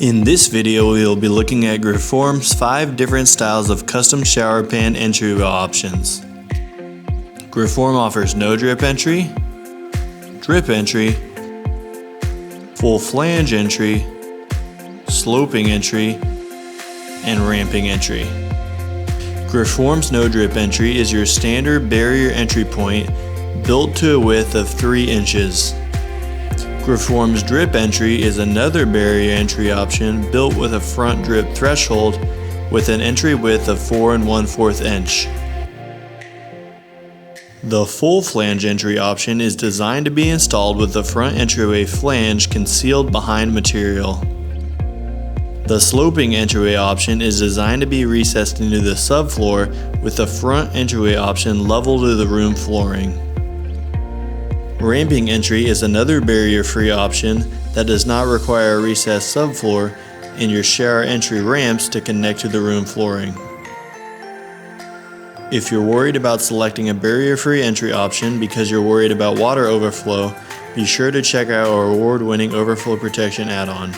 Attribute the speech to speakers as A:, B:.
A: In this video, we will be looking at Grifform's 5 different styles of custom shower pan entryway options. Grifform offers no drip entry, drip entry, full flange entry, sloping entry, and ramping entry. Grifform's no drip entry is your standard barrier entry point built to a width of 3 inches. Grifform's drip entry is another barrier entry option built with a front drip threshold with an entry width of 4 1/4 inch. The full flange entry option is designed to be installed with the front entryway flange concealed behind material. The sloping entryway option is designed to be recessed into the subfloor with the front entryway option level to the room flooring. Ramping entry is another barrier-free option that does not require a recessed subfloor and your shower entry ramps to connect to the room flooring. If you're worried about selecting a barrier-free entry option because you're worried about water overflow, be sure to check out our award-winning overflow protection add-on.